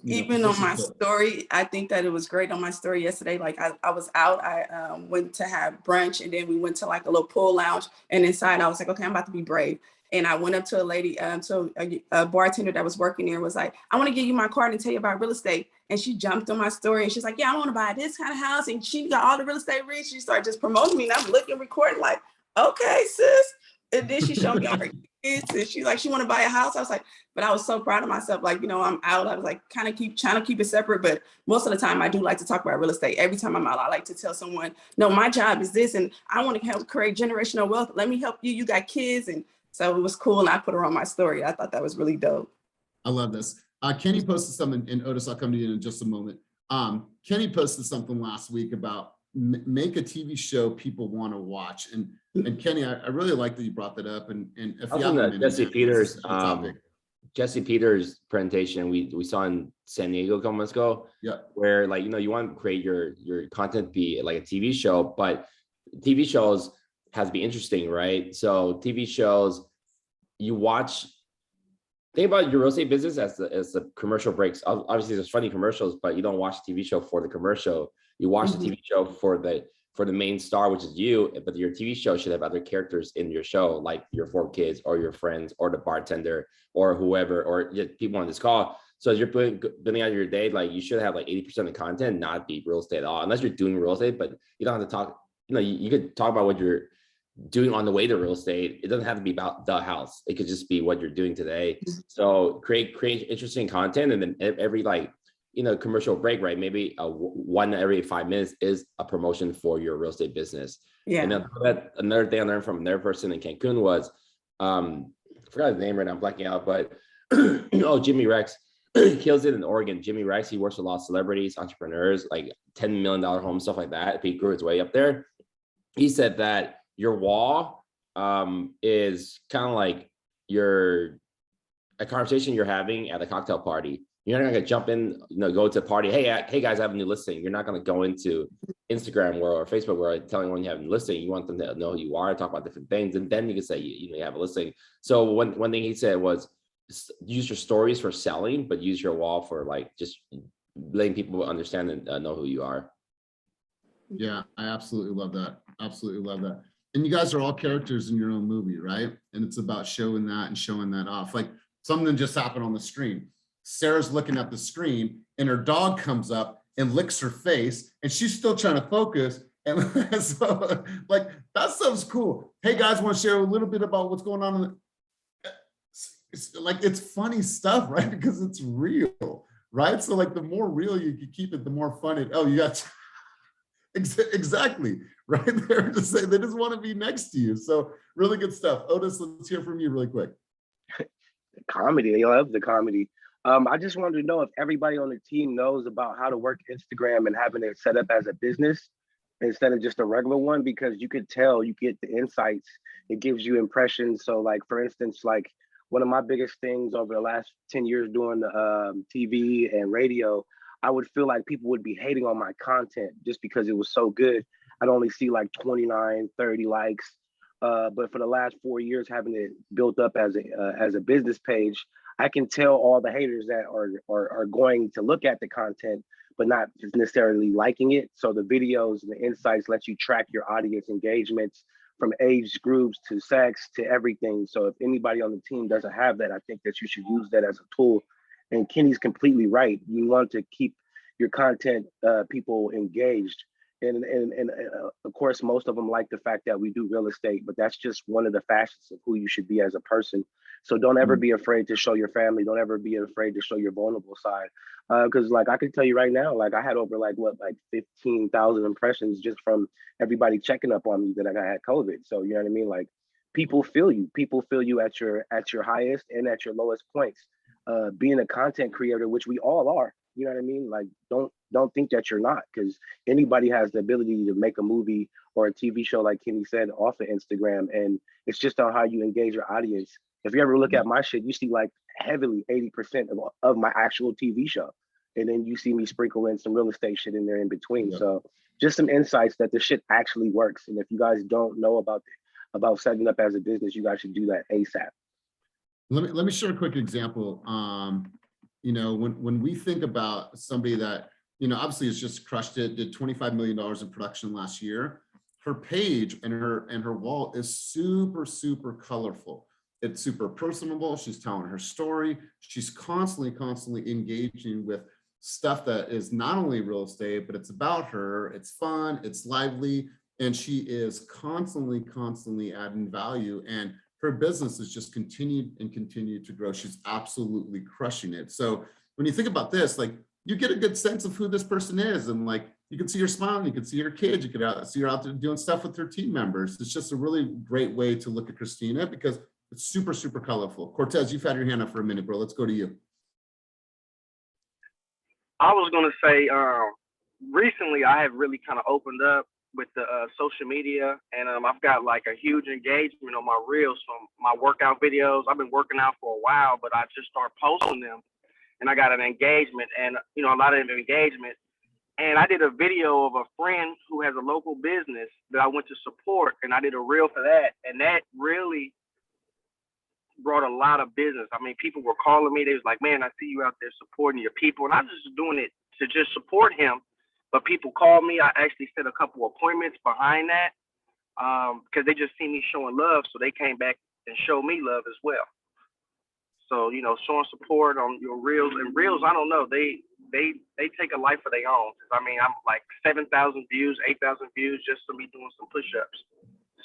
even on my story, I think that it was great on my story yesterday. Like I was out, I went to have brunch, and then we went to like a little pool lounge, and inside I was like, okay, I'm about to be brave. And I went up to a lady, to a bartender that was working there, was like, I want to give you my card and tell you about real estate. And she jumped on my story and she's like, yeah, I want to buy this kind of house. And she got all the real estate rich. She started just promoting me, and I'm looking, recording like, okay, sis. And then she showed me all her kids, and she want to buy a house. I was like, but I was so proud of myself. Like, you know, I'm out. I was like, trying to keep it separate. But most of the time I do like to talk about real estate. Every time I'm out, I like to tell someone, no, my job is this, and I want to help create generational wealth. Let me help you. You got kids. And so it was cool. And I put her on my story. I thought that was really dope. I love this. Kenny posted something, and Otis, I'll come to you in just a moment. Kenny posted something last week about make a TV show people want to watch. And Kenny, I really like that you brought that up. And if you have a minute, Jesse Peters presentation we saw in San Diego a couple months ago, where like, you know, you want to create your content be like a TV show, but TV shows has to be interesting, right? So TV shows, you watch think about your real estate business as the commercial breaks. Obviously, there's funny commercials, but you don't watch the TV show for the commercial. You watch the TV show for the main star, which is you. But your TV show should have other characters in your show, like your 4 kids or your friends or the bartender or whoever, or just people on this call. So as you're building out your day, like you should have like 80% of the content not be real estate at all, unless you're doing real estate. But you don't have to talk. You could talk about what you're doing on the way to real estate. It doesn't have to be about the house. It could just be what you're doing today. So create interesting content, and then every commercial break, right? Maybe one every 5 minutes is a promotion for your real estate business. Yeah. And then another thing I learned from another person in Cancun was, I forgot his name right now, I'm blacking out, but Jimmy Rex kills it in Oregon. Jimmy Rex, he works with a lot of celebrities, entrepreneurs, like $10 million homes, stuff like that. He grew his way up there. He said that your wall is kind of like a conversation you're having at a cocktail party. You're not gonna jump in, go to a party. Hey guys, I have a new listing. You're not gonna go into Instagram world or Facebook world telling when you have a listing. You want them to know who you are, talk about different things, and then you can say you have a listing. So one thing he said was use your stories for selling, but use your wall for like just letting people understand and know who you are. Yeah, I absolutely love that. Absolutely love that. And you guys are all characters in your own movie, right? And it's about showing that and showing that off. Like something just happened on the screen. Sarah's looking at the screen and her dog comes up and licks her face and she's still trying to focus. And so like, that stuff's cool. Hey guys, want to share a little bit about what's going on? It's funny stuff, right? Because it's real, right? So like the more real you can keep it, the more fun it, you got exactly right there to say they just want to be next to you. So really good stuff. Otis, let's hear from you really quick. Comedy, I love the comedy. I just wanted to know if everybody on the team knows about how to work Instagram and having it set up as a business instead of just a regular one, because you could tell, you get the insights, it gives you impressions. So like, for instance, like one of my biggest things over the last 10 years doing TV and radio, I would feel like people would be hating on my content just because it was so good. I'd only see like 29, 30 likes. But for the last 4 years, having it built up as a business page, I can tell all the haters that are going to look at the content, but not necessarily liking it. So the videos and the insights let you track your audience engagements from age groups to sex to everything. So if anybody on the team doesn't have that, I think that you should use that as a tool. And Kenny's completely right. You want to keep your content people engaged. And of course, most of them like the fact that we do real estate, but that's just one of the facets of who you should be as a person. So don't ever be afraid to show your family. Don't ever be afraid to show your vulnerable side. Because like I can tell you right now, like I had over like 15,000 impressions just from everybody checking up on me that I had COVID. So you know what I mean? Like people feel you. People feel you at your highest and at your lowest points. Being a content creator, which we all are, you know what I mean? Like don't think that you're not, because anybody has the ability to make a movie or a TV show, like Kenny said, off of Instagram. And it's just on how you engage your audience. If you ever look at my shit, you see like heavily 80% of my actual TV show. And then you see me sprinkle in some real estate shit in there in between. Yeah. So just some insights that the shit actually works. And if you guys don't know about setting up as a business, you guys should do that ASAP. Let me share a quick example. When we think about somebody that, obviously has just crushed it, did $25 million in production last year, her page and her wall is super, super colorful. It's super personable. She's telling her story. She's constantly engaging with stuff that is not only real estate, but it's about her. It's fun, it's lively, and she is constantly adding value. And her business has just continued to grow. She's absolutely crushing it. So when you think about this, like you get a good sense of who this person is, and like you can see her smiling, you can see her kids, you can see her out there doing stuff with her team members. It's just a really great way to look at Christina because it's super, super colorful. Cortez, you've had your hand up for a minute, bro. Let's go to you. I was going to say, recently I have really kind of opened up with the social media, and I've got like a huge engagement on my reels from my workout videos. I've been working out for a while, but I just started posting them, and I got an engagement, and a lot of engagement. And I did a video of a friend who has a local business that I went to support, and I did a reel for that, and that really brought a lot of business. I mean, people were calling me. They was like, man, I see you out there supporting your people. And I was just doing it to just support him. But people called me. I actually set a couple appointments behind that because they just see me showing love. So they came back and showed me love as well. So, you know, showing support on your reels. And reels, I don't know. They take a life of their own. I mean, I'm like 7,000 views, 8,000 views just for me doing some push-ups.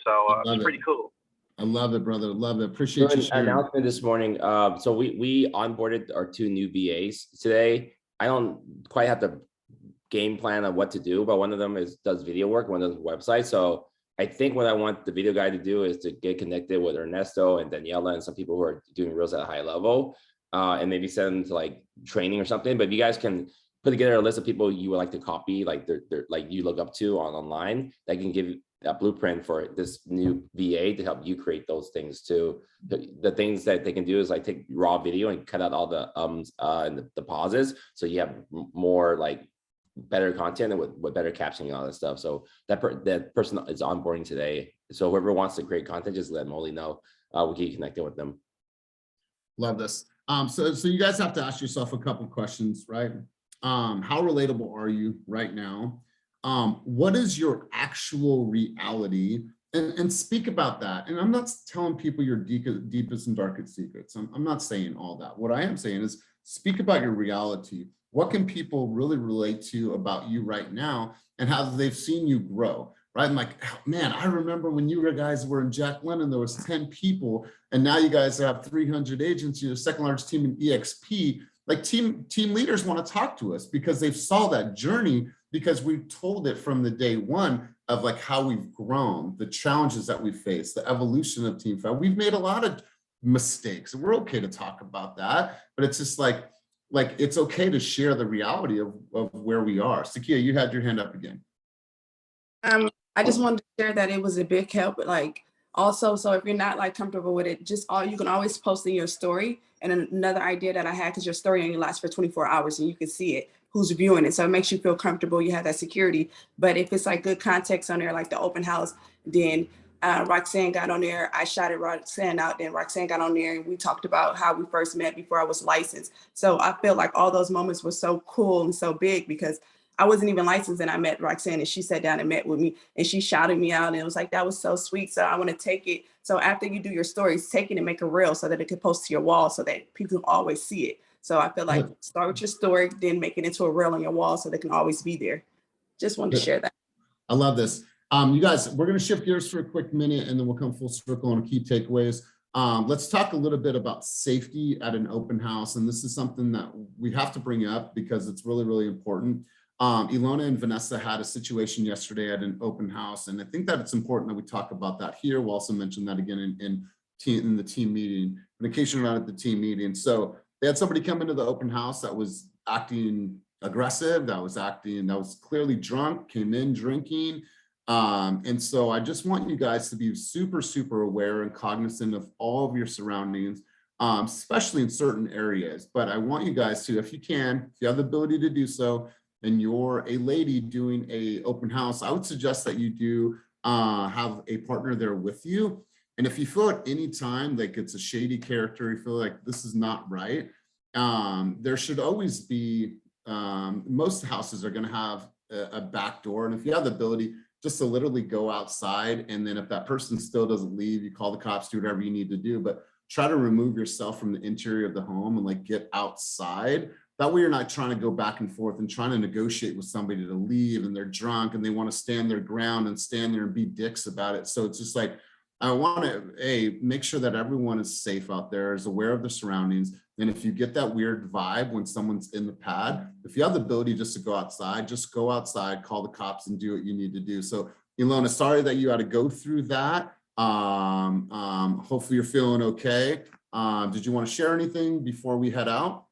So it's pretty cool. I love it, brother. Love it. Appreciate you sharing. Announcement this morning. So we onboarded our 2 new VAs today. I don't quite have the game plan of what to do, but one of them does video work, one does website. So I think what I want the video guy to do is to get connected with Ernesto and Daniela and some people who are doing reels at a high level, and maybe send them to like training or something. But if you guys can put together a list of people you would like to copy, like they're like you look up to online, that can give a blueprint for this new VA to help you create those things too. The things that they can do is like take raw video and cut out all the and the pauses, so you have more like better content and with better captioning and all that stuff. So that person is onboarding today. So whoever wants to create content, just let Molly know. We'll get you connected with them. Love this. So you guys have to ask yourself a couple questions, right? How relatable are you right now? What is your actual reality? And speak about that. And I'm not telling people your deepest and darkest secrets. I'm not saying all that. What I am saying is speak about your reality. What can people really relate to about you right now and how they've seen you grow, right? I'm like, oh, man, I remember when you guys were in Jack London, there was 10 people, and now you guys have 300 agents. You're the second largest team in EXP. Like team leaders want to talk to us because they've saw that journey, because we've told it from the day one of like how we've grown, the challenges that we face, the evolution of Team Fab. We've made a lot of mistakes, and we're okay to talk about that, but it's just like it's okay to share the reality of where we are. Sakia, you had your hand up again. I just wanted to share that it was a big help, but like also, so if you're not like comfortable with it, you can always post in your story. And another idea that I had, because your story only lasts for 24 hours and you can see it, who's viewing it. So it makes you feel comfortable. You have that security. But if it's like good context on there, like the open house, then Roxanne got on there. I shouted Roxanne out. Then Roxanne got on there and we talked about how we first met before I was licensed. So I feel like all those moments were so cool and so big because I wasn't even licensed and I met Roxanne and she sat down and met with me and she shouted me out and it was like, that was so sweet. So I want to take it. So after you do your stories, take it and make a reel so that it can post to your wall so that people can always see it. So I feel like start with your story, then make it into a reel on your wall so they can always be there. Just wanted to share that. I love this. You guys, we're going to shift gears for a quick minute and then we'll come full circle on key takeaways. Let's talk a little bit about safety at an open house. And this is something that we have to bring up because it's really, really important. Ilona and Vanessa had a situation yesterday at an open house. And I think that it's important that we talk about that here. We'll also mention that again in the team meeting, an occasion around at the team meeting. So they had somebody come into the open house that was acting aggressive, that was clearly drunk, came in drinking. And so I just want you guys to be super, super aware and cognizant of all of your surroundings, especially in certain areas. But I want you guys to, if you have the ability to do so, and you're a lady doing a open house, I would suggest that you do have a partner there with you. And if you feel at any time like it's a shady character, you feel like this is not right, there should always be, most houses are going to have a back door. And if you have the ability just to literally go outside, and then if that person still doesn't leave, you call the cops, do whatever you need to do, but try to remove yourself from the interior of the home and like get outside. That way you're not trying to go back and forth and trying to negotiate with somebody to leave and they're drunk and they want to stand their ground and stand there and be dicks about it. So it's just like, I want to make sure that everyone is safe out there, is aware of the surroundings. And if you get that weird vibe when someone's in the pad, if you have the ability just to go outside, just go outside, call the cops and do what you need to do. So Ilona, sorry that you had to go through that. Hopefully you're feeling okay. Did you want to share anything before we head out?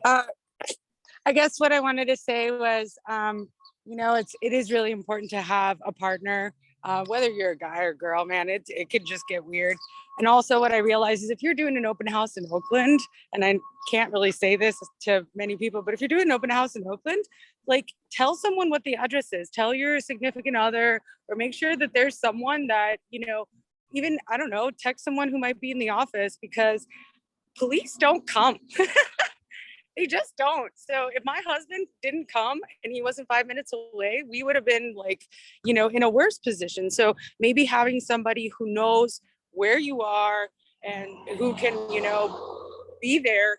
I guess what I wanted to say was, it is really important to have a partner, whether you're a guy or girl, man, it could just get weird. And also what I realized is if you're doing an open house in Oakland, and I can't really say this to many people, but if you're doing an open house in Oakland, like tell someone what the address is, tell your significant other, or make sure that there's someone that, even, I don't know, text someone who might be in the office, because police don't come. They just don't. So if my husband didn't come and he wasn't 5 minutes away, we would have been like, you know, in a worse position. So maybe having somebody who knows where you are and who can, you know, be there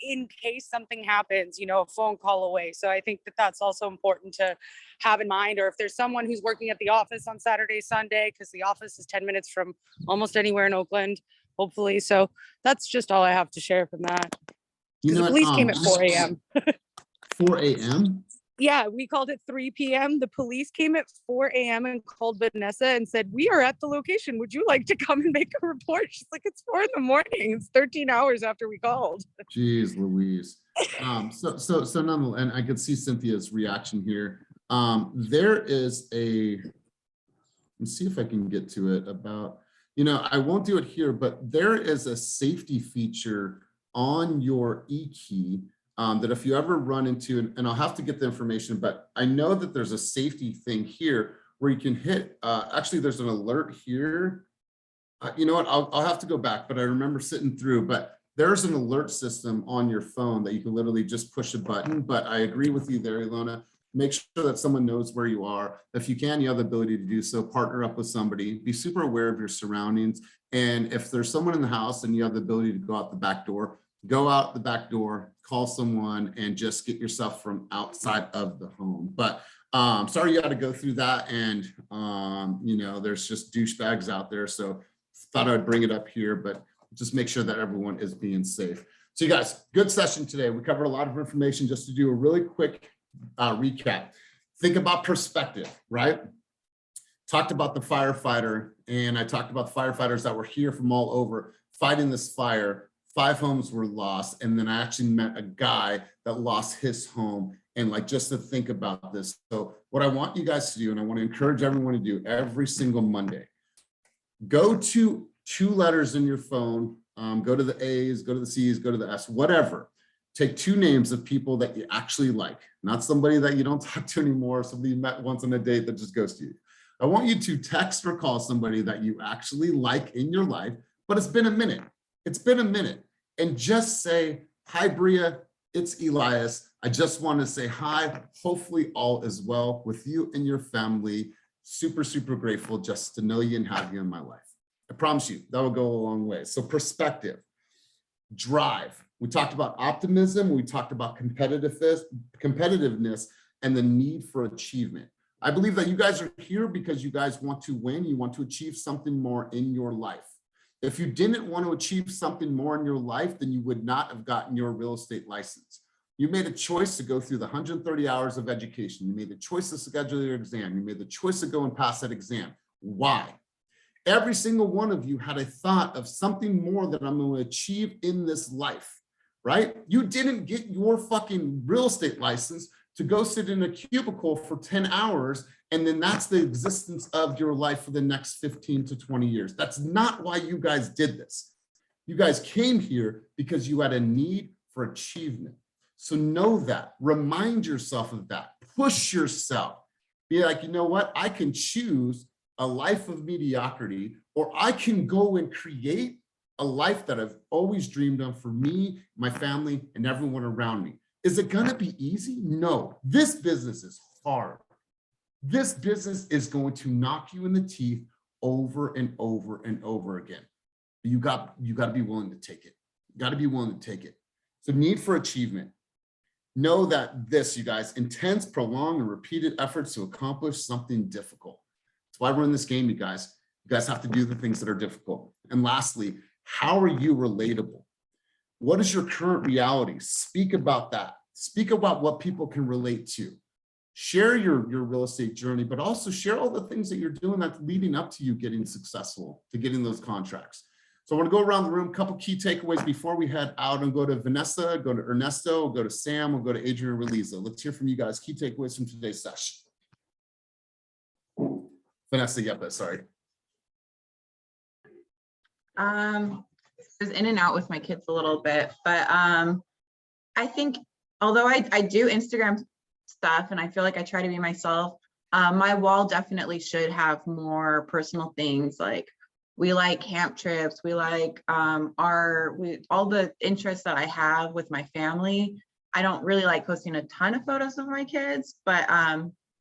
in case something happens, you know, a phone call away. So I think that that's also important to have in mind. Or if there's someone who's working at the office on Saturday, Sunday, because the office is 10 minutes from almost anywhere in Oakland, hopefully. So that's just all I have to share from that. You know The what? police came at 4 a.m. 4 a.m. Yeah, we called it 3 p.m. The police came at 4 a.m. and called Vanessa and said, "We are at the location. Would you like to come and make a report?" She's like, "It's 4 a.m. It's 13 hours after we called." Jeez Louise. So nonetheless, and I could see Cynthia's reaction here. There is let's see if I can get to it about, you know, I won't do it here, but there is a safety feature on your e-key that if you ever run into, and I'll have to get the information, but I know that there's a safety thing here where you can hit, actually there's an alert here. You know what, I'll have to go back, but I remember sitting through, but there's an alert system on your phone that you can literally just push a button. But I agree with you there, Ilona. Make sure that someone knows where you are. If you can, you have the ability to do so, partner up with somebody, be super aware of your surroundings. And if there's someone in the house and you have the ability to go out the back door, go out the back door, call someone, and just get yourself from outside of the home. But sorry you had to go through that. And you know, there's just douchebags out there. So thought I'd bring it up here, but just make sure that everyone is being safe. So you guys, good session today. We covered a lot of information. Just to do a really quick recap. Think about perspective, right? Talked about the firefighter, and I talked about the firefighters that were here from all over fighting this fire. 5 homes were lost, and then I actually met a guy that lost his home. And like, just to think about this. So what I want you guys to do, and I want to encourage everyone to do every single Monday, go to 2 letters in your phone, go to the A's, go to the C's, go to the S, whatever. Take 2 names of people that you actually like, not somebody that you don't talk to anymore, somebody you met once on a date that just goes to you. I want you to text or call somebody that you actually like in your life, but it's been a minute. It's been a minute. And just say, "Hi, Bria, it's Elias. I just want to say hi. Hopefully all is well with you and your family. Super, super grateful just to know you and have you in my life." I promise you, that will go a long way. So perspective, drive. We talked about optimism. We talked about competitiveness, and the need for achievement. I believe that you guys are here because you guys want to win. You want to achieve something more in your life. If you didn't want to achieve something more in your life, then you would not have gotten your real estate license. You made a choice to go through the 130 hours of education. You made the choice to schedule your exam. You made the choice to go and pass that exam. Why? Every single one of you had a thought of something more that I'm going to achieve in this life, right? You didn't get your fucking real estate license to go sit in a cubicle for 10 hours, and then that's the existence of your life for the next 15 to 20 years. That's not why you guys did this. You guys came here because you had a need for achievement. So know that, remind yourself of that, push yourself. Be like, you know what? I can choose a life of mediocrity, or I can go and create a life that I've always dreamed of for me, my family, and everyone around me. Is it gonna be easy? No, this business is hard. This business is going to knock you in the teeth over and over and over again. You got to be willing to take it. You got to be willing to take it. So need for achievement. Know that this, you guys, intense, prolonged, and repeated efforts to accomplish something difficult. That's why we're in this game, you guys. You guys have to do the things that are difficult. And lastly, how are you relatable? What is your current reality? Speak about that. Speak about what people can relate to. Share your real estate journey, but also share all the things that you're doing that's leading up to you getting successful, to getting those contracts. So I want to go around the room, a couple key takeaways before we head out, and go to Vanessa, go to Ernesto, go to Sam, we'll go to Adrian or Reliza. Let's hear from you guys. Key takeaways from today's session. Vanessa, yep, sorry. I was in and out with my kids a little bit, but I think although I do Instagram stuff and I feel like I try to be myself, my wall definitely should have more personal things like We like camp trips. We like all the interests that I have with my family. I don't really like posting a ton of photos of my kids, but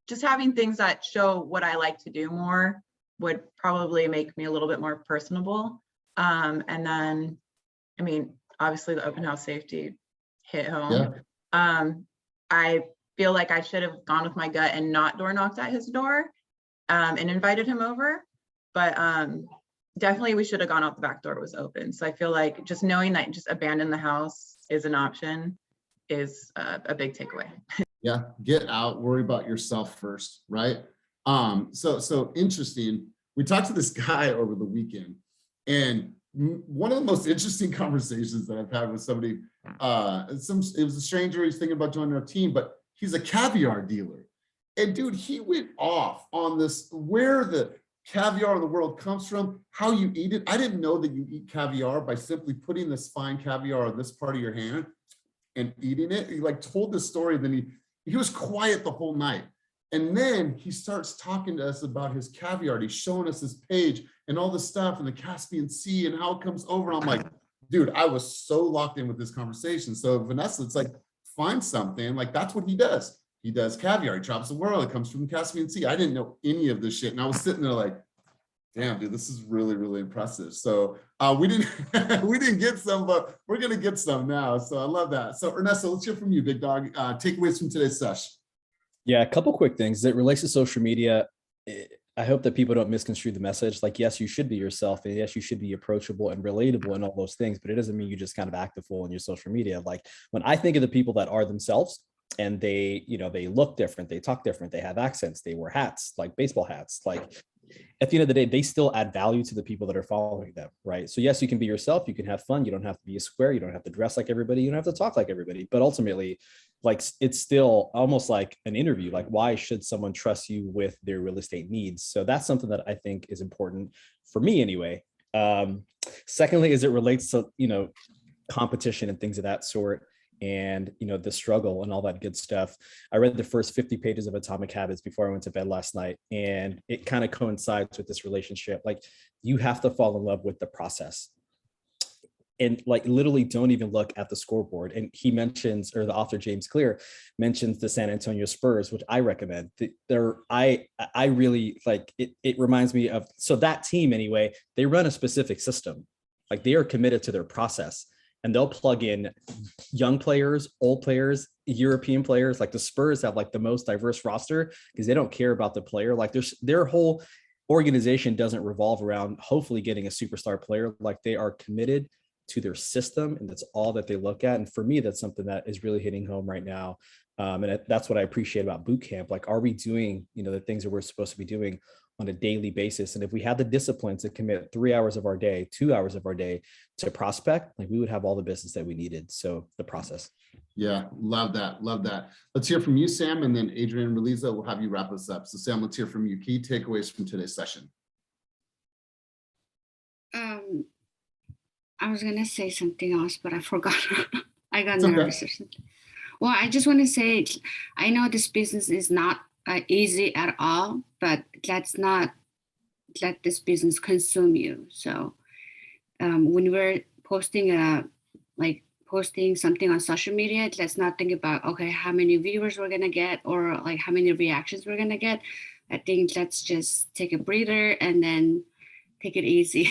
just having things that show what I like to do more would probably make me a little bit more personable. And then, I mean, obviously the open house safety hit home. Yeah. I feel like I should have gone with my gut and not door knocked at his door and invited him over. But definitely we should have gone out the back door, it was open. So I feel like just knowing that just abandon the house is an option is a big takeaway. Yeah, get out, worry about yourself first, right? So interesting. We talked to this guy over the weekend, and one of the most interesting conversations that I've had with somebody, it was a stranger, he's thinking about joining our team, but he's a caviar dealer. And dude, he went off on this, where the caviar in the world comes from, how you eat it. I didn't know that you eat caviar by simply putting this fine caviar on this part of your hand and eating it. He like told the story, then he was quiet the whole night. And then he starts talking to us about his caviar. He's showing us his page and all the stuff and the Caspian Sea and how it comes over. And I'm like, dude, I was so locked in with this conversation. So Vanessa, it's like, find something, like that's what he does. He does caviar, he travels the world, it comes from the Caspian Sea. I didn't know any of this shit. And I was sitting there like, damn, dude, this is really, really impressive. So we didn't get some, but we're gonna get some now. So I love that. So Ernesto, let's hear from you, big dog. Takeaways from today's session. Yeah, a couple quick things that relates to social media. I hope that people don't misconstrue the message. Like, yes, you should be yourself, and yes, you should be approachable and relatable and all those things, but it doesn't mean you just kind of act a fool in your social media. Like when I think of the people that are themselves and they, they look different, they talk different, they have accents, they wear hats, like baseball hats, like at the end of the day, they still add value to the people that are following them, right? So yes, you can be yourself, you can have fun, you don't have to be a square, you don't have to dress like everybody, you don't have to talk like everybody, but ultimately, like it's still almost like an interview. Like, why should someone trust you with their real estate needs? So that's something that I think is important for me anyway. Secondly, as it relates to, competition and things of that sort, and the struggle and all that good stuff. I read the first 50 pages of Atomic Habits before I went to bed last night, and it kind of coincides with this relationship. Like, you have to fall in love with the process, and like literally don't even look at the scoreboard. And he mentions, or the author James Clear mentions, the San Antonio Spurs, which I recommend. I really like it. It reminds me of, so that team anyway, they run a specific system. Like, they are committed to their process, and they'll plug in young players, old players, European players. Like the Spurs have like the most diverse roster because they don't care about the player. Like their whole organization doesn't revolve around hopefully getting a superstar player. Like, they are committed to their system, and that's all that they look at. And for me, that's something that is really hitting home right now. And that's what I appreciate about boot camp. Like, are we doing, the things that we're supposed to be doing on a daily basis? And if we had the discipline to commit 3 hours of our day, 2 hours of our day to prospect, like, we would have all the business that we needed. So the process. Yeah, love that. Love that. Let's hear from you, Sam, and then Adrian Reliza will have you wrap us up. So Sam, let's hear from you. Key takeaways from today's session. I was gonna say something else, but I forgot. I got nervous or something. Well, I just want to say, I know this business is not easy at all, but let's not let this business consume you. So when we're posting posting something on social media, let's not think about, okay, how many viewers we're gonna get, or like how many reactions we're gonna get. I think let's just take a breather and then take it easy.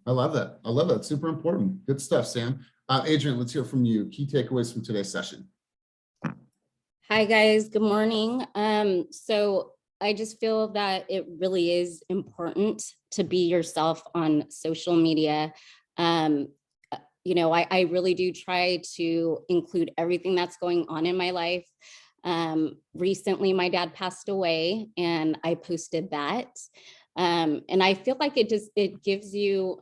I love that. I love that. Super important. Good stuff, Sam. Adrian, let's hear from you. Key takeaways from today's session. Hi, guys. Good morning. So I just feel that it really is important to be yourself on social media. I really do try to include everything that's going on in my life. Recently, my dad passed away, and I posted that. And I feel like it gives you,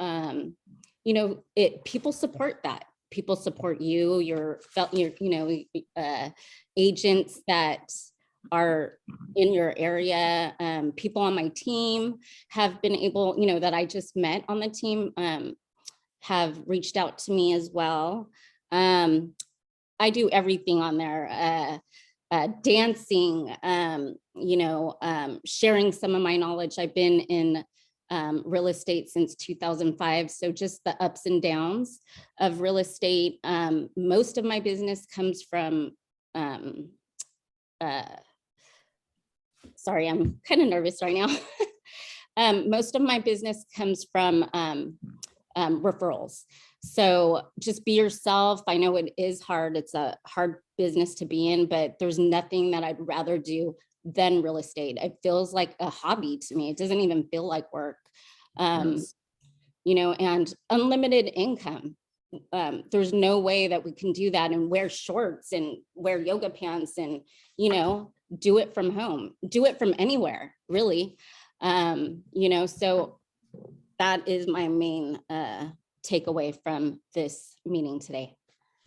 people support that. People support you, your agents that are in your area. People on my team have been able, that I just met on the team, have reached out to me as well. I do everything on there. Dancing, sharing some of my knowledge. I've been in real estate since 2005. So just the ups and downs of real estate. Most of my business comes from, sorry, I'm kind of nervous right now. Most of my business comes from referrals. So just be yourself. I know it is hard. It's a hard business to be in, but there's nothing that I'd rather do than real estate. It feels like a hobby to me. It doesn't even feel like work. Yes. You know, and unlimited income. There's no way that we can do that and wear shorts and wear yoga pants and, you know, do it from home, do it from anywhere, really. You know, so that is my main takeaway from this meeting today.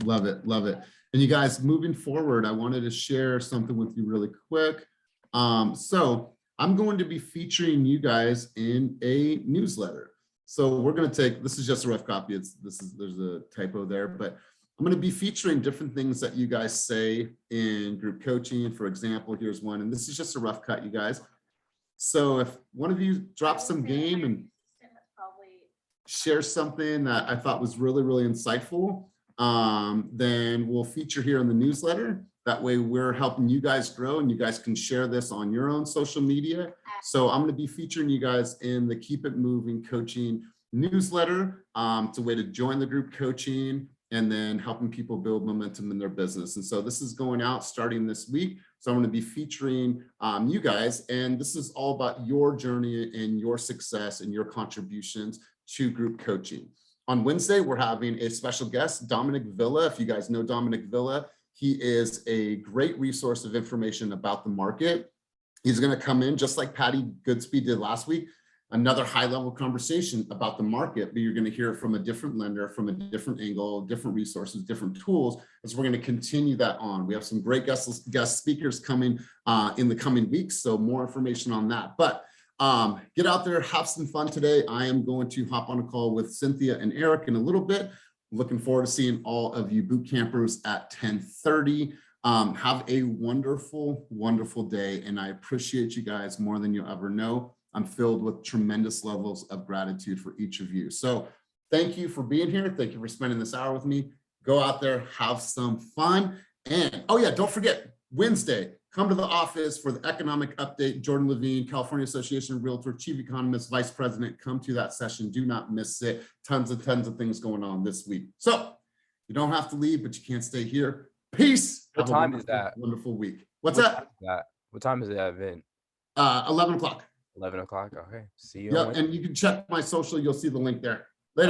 Love it. Love it. And you guys, moving forward, I wanted to share something with you really quick. So I'm going to be featuring you guys in a newsletter. So we're going to take, this is just a rough copy. There's a typo there, but I'm going to be featuring different things that you guys say in group coaching. For example, here's one, and this is just a rough cut, you guys. So if one of you drops some game and shares something that I thought was really, really insightful, then we'll feature here in the newsletter. That way we're helping you guys grow and you guys can share this on your own social media. So I'm going to be featuring you guys in the Keep It Moving coaching newsletter. It's a way to join the group coaching and then helping people build momentum in their business. And so this is going out starting this week. So I'm going to be featuring you guys, and this is all about your journey and your success and your contributions to group coaching. On Wednesday, we're having a special guest, Dominic Villa. If you guys know Dominic Villa, he is a great resource of information about the market. He's going to come in just like Patty Goodspeed did last week, another high-level conversation about the market, but you're going to hear it from a different lender, from a different angle, different resources, different tools, as we're going to continue that on. We have some great guest speakers coming in the coming weeks, so more information on that. But get out there, have some fun today. I am going to hop on a call with Cynthia and Eric in a little bit. Looking forward to seeing all of you boot campers at 10:30. Have a wonderful, wonderful day. And I appreciate you guys more than you'll ever know. I'm filled with tremendous levels of gratitude for each of you. So thank you for being here. Thank you for spending this hour with me. Go out there, have some fun. And oh yeah, don't forget, Wednesday, come to the office for the economic update. Jordan Levine, California Association of Realtors, Chief Economist, Vice President, come to that session. Do not miss it. Tons of things going on this week. So you don't have to leave, but you can't stay here. Peace. What time is that? Wonderful week. What's that? What time is that event? 11 o'clock. 11 o'clock. Okay. See you. Yeah, and you can check my social. You'll see the link there. Later.